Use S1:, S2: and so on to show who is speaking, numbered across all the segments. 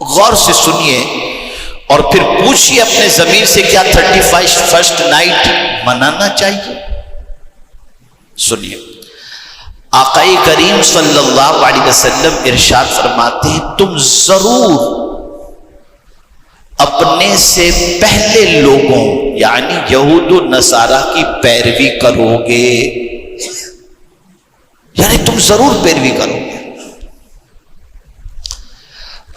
S1: غور سے سنیے اور پھر پوچھیے اپنے ضمیر سے، کیا 31st نائٹ منانا چاہیے؟ سنیے، آقا کریم صلی اللہ علیہ وسلم ارشاد فرماتے ہیں، تم ضرور اپنے سے پہلے لوگوں یعنی یہود و نصارہ کی پیروی کرو گے، یعنی تم ضرور پیروی کرو گے۔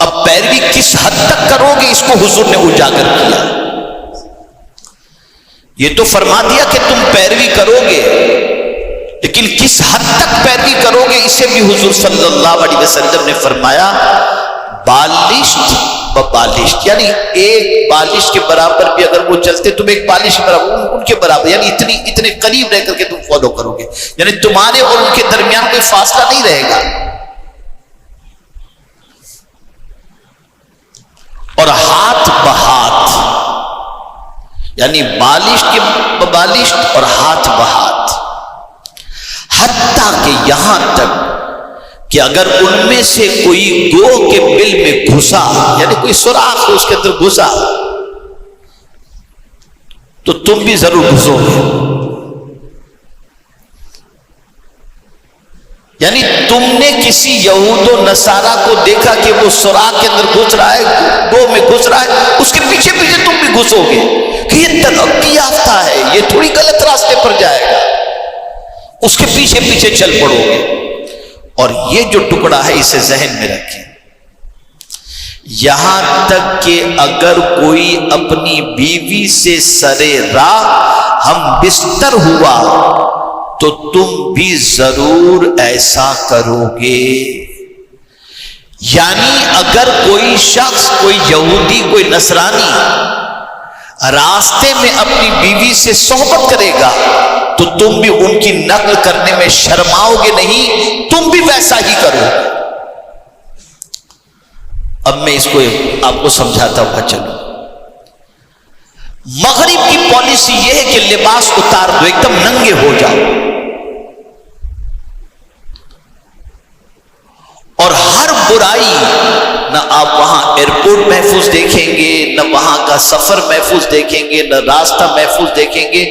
S1: اب پیروی کس حد تک کرو گے اس کو حضور نے اجاگر کیا۔ یہ تو فرما دیا کہ تم پیروی کرو گے، لیکن کس حد تک پیروی کرو گے اسے بھی حضور صلی اللہ علیہ وسلم نے فرمایا، بالشت بالشت، یعنی ایک بالش کے برابر بھی اگر وہ چلتے تم ایک بالش کے برابر ان کے برابر، یعنی اتنے قریب رہ کر کے تم فالو کرو گے، یعنی تمہارے اور ان کے درمیان کوئی فاصلہ نہیں رہے گا۔ اور ہاتھ بہاتھ، یعنی بالشت کے بالشت اور ہاتھ بہاتھ، حتیٰ کہ یہاں تک کہ اگر ان میں سے کوئی گو کے بل میں گھسا، یعنی کوئی سوراخ اس کے اندر گھسا، تو تم بھی ضرور گھسو گے، یعنی تم نے کسی یہود و نصارہ کو دیکھا کہ وہ سوراخ کے اندر گھس رہا ہے، گو میں گھس رہا ہے، اس کے پیچھے پیچھے تم بھی گھسو گے کہ یہ ترقی یافتہ ہے، یہ تھوڑی غلط راستے پر جائے گا، اس کے پیچھے پیچھے چل پڑو گے۔ اور یہ جو ٹکڑا ہے اسے ذہن میں رکھیں، یہاں تک کہ اگر کوئی اپنی بیوی سے سرے راہ ہم بستر ہوا تو تم بھی ضرور ایسا کرو گے۔ یعنی اگر کوئی شخص، کوئی یہودی، کوئی نصرانی راستے میں اپنی بیوی سے صحبت کرے گا تو تم بھی ان کی نقل کرنے میں شرماؤ گے نہیں، تم بھی ویسا ہی کرو۔ اب میں اس کو آپ کو سمجھاتا ہوا چلوں۔ مغرب کی پالیسی یہ ہے کہ لباس اتار دو، ایک دم ننگے ہو جاؤ، اور ہر برائی، نہ آپ وہاں ایئرپورٹ محفوظ دیکھیں گے، نہ وہاں کا سفر محفوظ دیکھیں گے، نہ راستہ محفوظ دیکھیں گے۔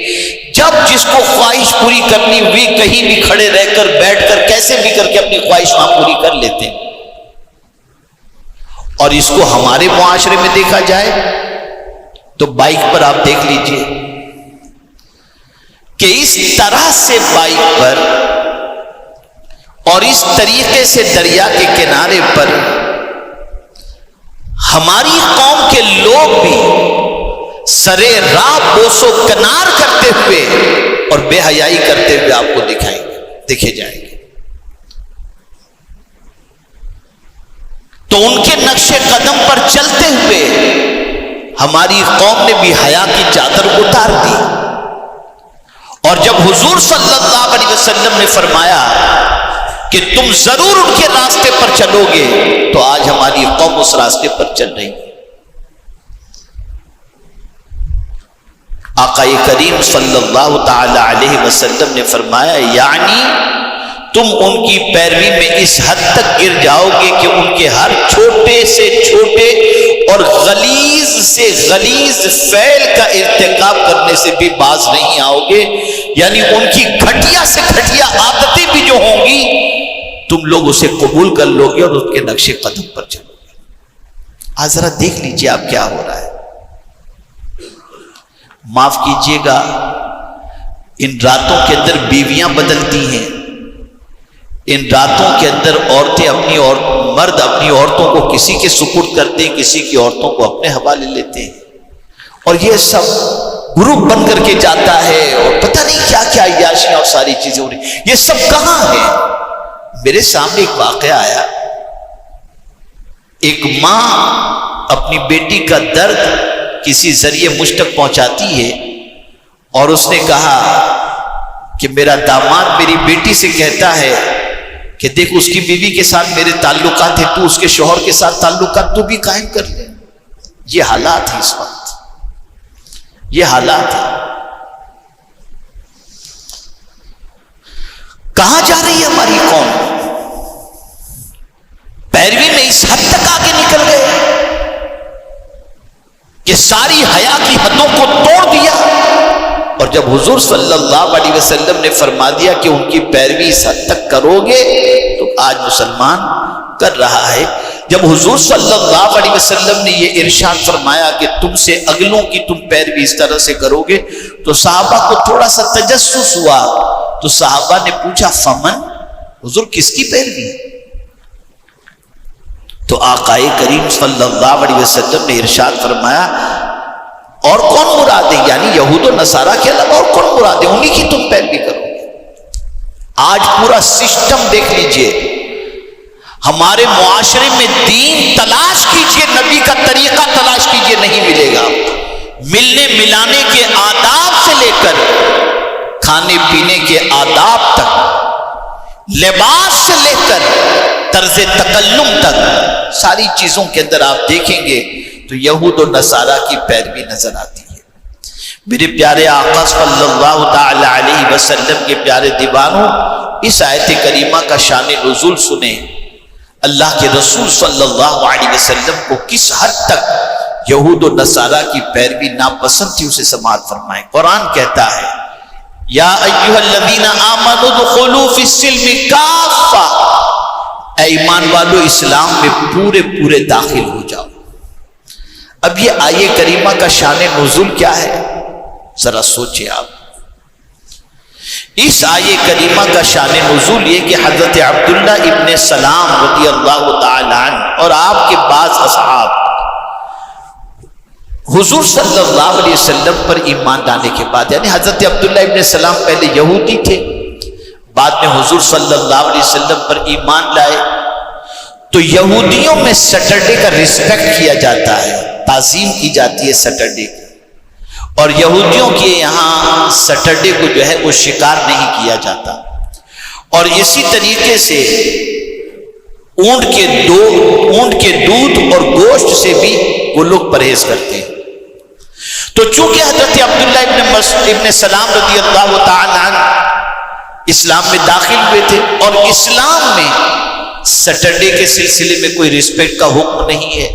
S1: جب جس کو خواہش پوری کرنی ہوئی کہیں بھی کھڑے رہ کر، بیٹھ کر، کیسے بھی کر کے اپنی خواہش وہاں پوری کر لیتے ہیں۔ اور اس کو ہمارے معاشرے میں دیکھا جائے تو بائک پر آپ دیکھ لیجئے کہ اس طرح سے بائک پر اور اس طریقے سے دریا کے کنارے پر ہماری قوم کے لوگ بھی سرے راہ بوس و کنار کرتے ہوئے اور بے حیائی کرتے ہوئے آپ کو دیکھے جائیں گے۔ تو ان کے نقش قدم پر چلتے ہوئے ہماری قوم نے بھی حیا کی چادر اتار دی، اور جب حضور صلی اللہ علیہ وسلم نے فرمایا کہ تم ضرور ان کے راستے پر چلو گے، تو آج ہماری قوم اس راستے پر چل رہی ہے۔ آقا کریم صلی اللہ تعالی علیہ وسلم نے فرمایا، یعنی تم ان کی پیروی میں اس حد تک گر جاؤ گے کہ ان کے ہر چھوٹے سے چھوٹے اور غلیظ سے غلیظ فعل کا ارتکاب کرنے سے بھی باز نہیں آؤ گے، یعنی ان کی گھٹیا سے گھٹیا عادتیں بھی جو ہوں گی تم لوگ اسے قبول کر لو گے اور اس کے نقش قدم پر چلو گے۔ آج ذرا دیکھ لیجئے آپ کیا ہو رہا ہے۔ معاف کیجئے گا، ان راتوں کے اندر بیویاں بدلتی ہیں، ان راتوں کے اندر مرد اپنی عورتوں کو کسی کے سپرد کرتے ہیں، کسی کی عورتوں کو اپنے حوالے لیتے ہیں، اور یہ سب گروپ بن کر کے جاتا ہے، اور پتہ نہیں کیا کیا عیاشیاں اور ساری چیزیں ہو رہی۔ یہ سب کہاں ہے؟ میرے سامنے ایک واقعہ آیا، ایک ماں اپنی بیٹی کا درد کسی ذریعے مجھ تک پہنچاتی ہے، اور اس نے کہا کہ میرا داماد میری بیٹی سے کہتا ہے کہ دیکھ اس کی بیوی کے ساتھ میرے تعلقات ہیں، تو اس کے شوہر کے ساتھ تعلقات تو بھی قائم کر لے۔ یہ حالات ہیں اس وقت، یہ حالات ہیں۔ کہاں جا رہی ہے ہماری قوم؟ پیروی میں اس حد تک آگے نکل گئے کہ ساری حیا کی حدوں کو توڑ دیا. اور جب حضور صلی اللہ علیہ وسلم نے فرما دیا کہ ان کی پیروی اس حد تک کرو گے تو آج مسلمان کر رہا ہے. جب حضور صلی اللہ علیہ وسلم نے یہ ارشاد فرمایا کہ تم سے اگلوں کی تم پیروی اس طرح سے کرو گے تو صحابہ کو تھوڑا سا تجسس ہوا. تو صحابہ نے پوچھا فمن، حضور کس کی پیروی؟ تو آقائے کریم صلی اللہ علیہ وسلم نے ارشاد فرمایا اور کون مراد ہے، یعنی یہود و نصارہ کے علاوہ اور کون مراد ہے، انہی کی تم پیروی کرو. آج پورا سسٹم دیکھ لیجئے، ہمارے معاشرے میں دین تلاش کیجئے، نبی کا طریقہ تلاش کیجئے، نہیں ملے گا. ملنے ملانے کے آداب سے لے کر کھانے پینے کے آداب تک، لباس سے لے کر طرز تکلم تک، ساری چیزوں کے اندر آپ دیکھیں گے تو یہود و نصارہ کی پیروی نظر آتی ہے. میرے پیارے آقا صلی اللہ تعالی علیہ وسلم کے پیارے دیوانوں، اس آیت کریمہ کا شان نزول سنیں. اللہ کے رسول صلی اللہ علیہ وسلم کو کس حد تک یہود و نصارہ کی پیروی ناپسند تھی اسے سماعت فرمائیں. قرآن کہتا ہے یا ایھا الذین آمنوا ادخلوا فی السلم کافہ، اے ایمان والو اسلام میں پورے پورے داخل ہو جاؤ. اب یہ آیے کریمہ کا شان نزول کیا ہے ذرا سوچیں آپ. اس آیے کریمہ کا شان نزول یہ کہ حضرت عبداللہ ابن سلام رضی اللہ تعالی عنہ اور آپ کے بعض اصحاب حضور صلی اللہ علیہ وسلم پر ایمان لانے کے بعد، یعنی حضرت عبداللہ ابن سلام پہلے یہودی تھے، بعد میں حضور صلی اللہ علیہ وسلم پر ایمان لائے. تو یہودیوں میں سیٹرڈے کا ریسپیکٹ کیا جاتا ہے، تعظیم کی جاتی ہے سیٹرڈے کی، اور یہودیوں کے یہاں سیٹرڈے کو جو ہے وہ شکار نہیں کیا جاتا. اور اسی طریقے سے اونٹ کے دودھ اور گوشت سے بھی وہ لوگ پرہیز کرتے ہیں. تو چونکہ حضرت عبداللہ ابن سلام رضی اللہ تعالی عنہ اسلام میں داخل ہوئے تھے، اور اسلام میں سیٹرڈے کے سلسلے میں کوئی رسپیکٹ کا حکم نہیں ہے.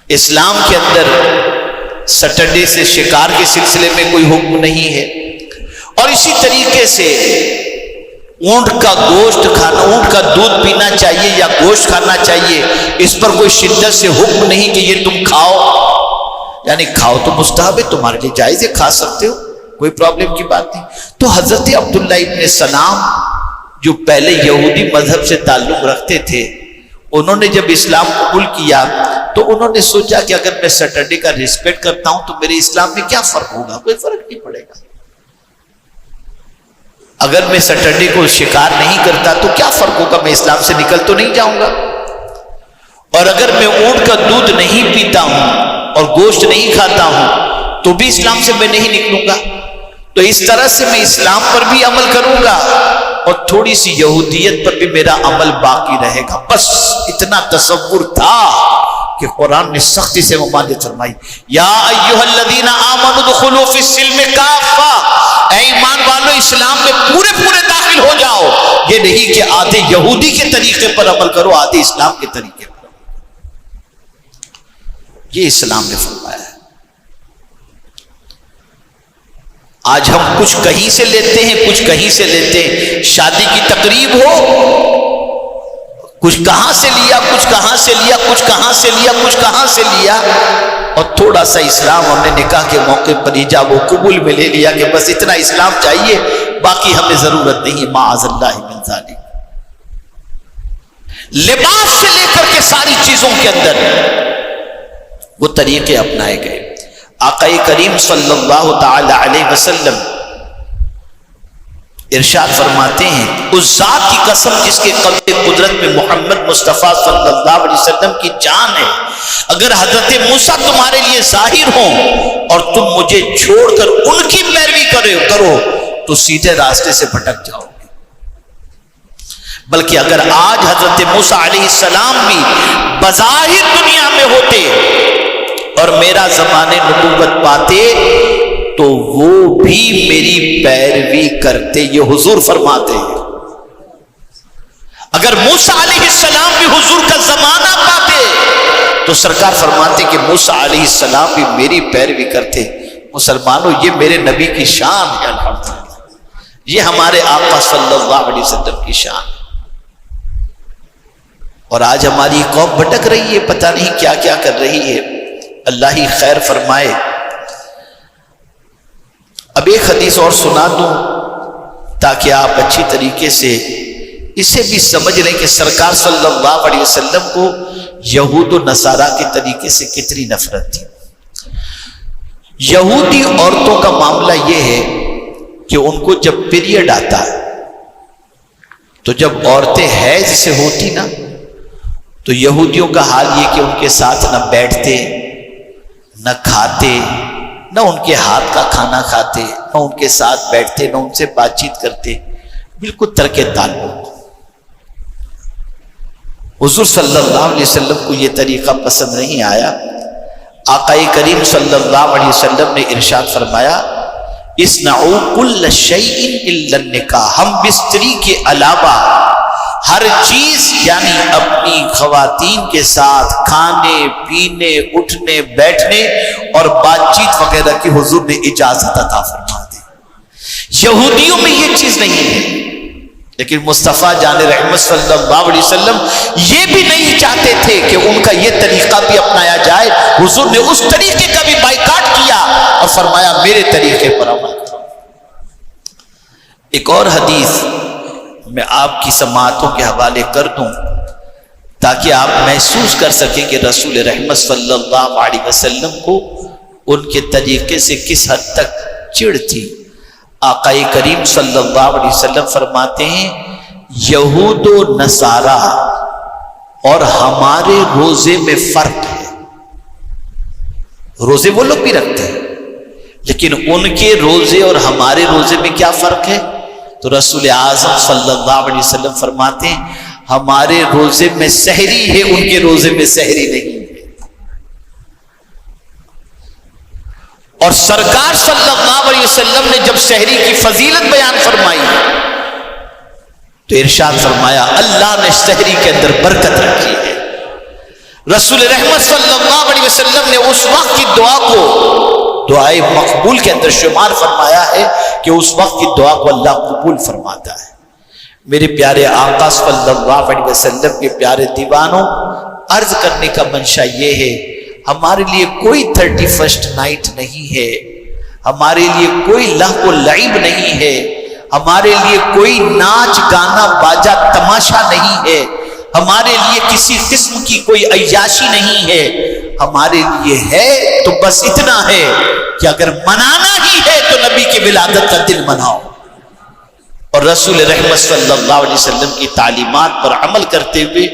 S1: اسلام کے اندر سیٹرڈے سے شکار کے سلسلے میں کوئی حکم نہیں ہے. اور اسی طریقے سے اونٹ کا گوشت کھانا، اونٹ کا دودھ پینا چاہیے یا گوشت کھانا چاہیے، اس پر کوئی شدت سے حکم نہیں کہ یہ تم کھاؤ. یعنی کھاؤ تو مستحب ہے، تمہارے لیے جائز ہے، کھا سکتے ہو، کوئی پرابلم کی بات نہیں. تو حضرت عبداللہ ابن سلام جو پہلے یہودی مذہب سے تعلق رکھتے تھے، انہوں نے جب اسلام قبول کیا تو انہوں نے سوچا کہ اگر میں سیٹرڈے کا ریسپیکٹ کرتا ہوں تو میرے اسلام میں کیا فرق ہوگا؟ کوئی فرق نہیں پڑے گا. اگر میں سیٹرڈے کو شکار نہیں کرتا تو کیا فرق ہوگا؟ میں اسلام سے نکل تو نہیں جاؤں گا. اور اگر میں اونٹ کا دودھ نہیں پیتا ہوں اور گوشت نہیں کھاتا ہوں تو بھی اسلام سے میں نہیں نکلوں گا. تو اس طرح سے میں اسلام پر بھی عمل کروں گا اور تھوڑی سی یہودیت پر بھی میرا عمل باقی رہے گا. بس اتنا تصور تھا کہ قرآن نے سختی سے ممانعت فرمائی. یا ایھا الذین آمنوا ادخلوا فی السلم کافہ، اے ایمان والو اسلام میں پورے پورے داخل ہو جاؤ. یہ نہیں کہ آدھے یہودی کے طریقے پر عمل کرو، آدھے اسلام کے طریقے پر. یہ اسلام نے فرمایا ہے. آج ہم کچھ کہیں سے لیتے ہیں، کچھ کہیں سے لیتے ہیں. شادی کی تقریب ہو، کچھ کہاں سے لیا، کچھ کہاں سے لیا، کچھ کہاں سے لیا، کچھ کہاں سے لیا. اور تھوڑا سا اسلام ہم نے نکاح کے موقع پر ایجاب و قبول میں لے لیا کہ بس اتنا اسلام چاہیے، باقی ہمیں ضرورت نہیں. معاذ اللہ من ذالک. لباس سے لے کر کے ساری چیزوں کے اندر وہ طریقے اپنائے گئے. آقا کریم صلی اللہ تعالی علیہ وسلم ارشاد فرماتے ہیں اس ذات کی قسم جس کے قبض قدرت میں محمد مصطفیٰ صلی اللہ علیہ وسلم کی جان ہے، اگر حضرت موسیٰ تمہارے لیے ظاہر ہوں اور تم مجھے چھوڑ کر ان کی پیروی کرو تو سیدھے راستے سے بھٹک جاؤ گے. بلکہ اگر آج حضرت موسیٰ علیہ السلام بھی بظاہر دنیا میں ہوتے اور میرا زمانے نبوت پاتے تو وہ بھی میری پیروی کرتے. یہ حضور فرماتے ہیں اگر موسیٰ علیہ السلام بھی حضور کا زمانہ پاتے تو سرکار فرماتے کہ موسیٰ علیہ السلام بھی میری پیروی کرتے۔ مسلمانوں یہ میرے نبی کی شان ہے، الحمدللہ یہ ہمارے آقا صلی اللہ علیہ وسلم کی شان ہے۔ اور آج ہماری قوم بھٹک رہی ہے، پتہ نہیں کیا کیا کر رہی ہے، اللہ ہی خیر فرمائے۔ اب ایک حدیث اور سنا دوں تاکہ آپ اچھی طریقے سے اسے بھی سمجھ لیں کہ سرکار صلی اللہ علیہ وسلم کو یہود و نصارہ کے طریقے سے کتنی نفرت تھی۔ یہودی عورتوں کا معاملہ یہ ہے کہ ان کو جب پیریڈ آتا ہے تو جب عورتیں حیض سے ہوتی نا تو یہودیوں کا حال یہ کہ ان کے ساتھ نہ بیٹھتے، نہ کھاتے، نہ ان کے ہاتھ کا کھانا کھاتے، نہ ان کے ساتھ بیٹھتے، نہ ان سے بات چیت کرتے، بالکل ترک تعلق۔ حضور صلی اللہ علیہ وسلم کو یہ طریقہ پسند نہیں آیا۔ آقا کریم صلی اللہ علیہ وسلم نے ارشاد فرمایا اصنعوا کل شیء الا النکاح، ہم بستری کے علاوہ ہر چیز یعنی اپنی خواتین کے ساتھ کھانے پینے اٹھنے بیٹھنے اور بات چیت وغیرہ کی حضور نے اجازت عطا فرما دی۔ یہودیوں میں یہ چیز نہیں ہے، لیکن مصطفیٰ جان رحمت صلی اللہ علیہ وسلم یہ بھی نہیں چاہتے تھے کہ ان کا یہ طریقہ بھی اپنایا جائے۔ حضور نے اس طریقے کا بھی بائیکاٹ کیا اور فرمایا میرے طریقے پر عمل کرو۔ ایک اور حدیث میں آپ کی سماعتوں کے حوالے کر دوں تاکہ آپ محسوس کر سکیں کہ رسول رحمت صلی اللہ علیہ وسلم کو ان کے طریقے سے کس حد تک چڑ تھی۔ آقا کریم صلی اللہ علیہ وسلم فرماتے ہیں یہود و نصارہ اور ہمارے روزے میں فرق ہے۔ روزے وہ لوگ بھی رکھتے ہیں لیکن ان کے روزے اور ہمارے روزے میں کیا فرق ہے؟ تو رسول اعظم صلی اللہ علیہ وسلم فرماتے ہیں ہمارے روزے میں سحری ہے، ان کے روزے میں سحری نہیں ہے۔ اور سرکار صلی اللہ علیہ وسلم نے جب سحری کی فضیلت بیان فرمائی تو ارشاد فرمایا اللہ نے سحری کے اندر برکت رکھی ہے۔ رسول رحمت صلی اللہ علیہ وسلم نے اس وقت کی دعا کو دعائے مقبول کے اندر شمار فرمایا ہے کہ اس وقت کی دعا کو اللہ قبول فرماتا ہے۔ میرے پیارے آقا صلی اللہ علیہ وسلم کے پیارے دیوانوں، عرض کرنے کا منشا یہ ہے ہمارے لیے کوئی 31 نائٹ نہیں ہے، ہمارے لیے کوئی لہو و لعب نہیں ہے، ہمارے لیے کوئی ناچ گانا باجا تماشا نہیں ہے، ہمارے لیے کسی قسم کی کوئی عیاشی نہیں ہے۔ ہمارے لیے ہے تو بس اتنا ہے کہ اگر منانا ہی ہے تو نبی کی ولادت کا دن مناؤ اور رسول رحمت صلی اللہ علیہ وسلم کی تعلیمات پر عمل کرتے ہوئے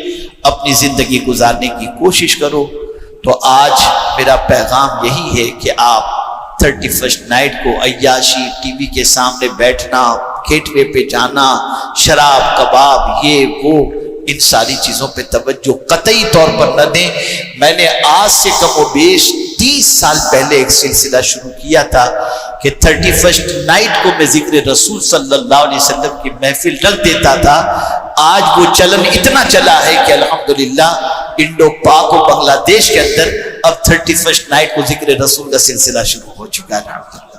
S1: اپنی زندگی گزارنے کی کوشش کرو۔ تو آج میرا پیغام یہی ہے کہ آپ 31 نائٹ کو عیاشی، ٹی وی کے سامنے بیٹھنا، گیٹ وے پہ جانا، شراب کباب یہ وہ ان ساری چیزوں پہ توجہ قطعی طور پر نہ دیں۔ میں نے آج سے کم و بیش 30 سال پہلے ایک سلسلہ شروع کیا تھا کہ 31 نائٹ کو میں ذکر رسول صلی اللہ علیہ وسلم کی محفل رکھ دیتا تھا۔ آج وہ چلن اتنا چلا ہے کہ الحمدللہ انڈو پاک و بنگلہ دیش کے اندر اب 31 نائٹ کو ذکر رسول کا سلسلہ شروع ہو چکا ہے۔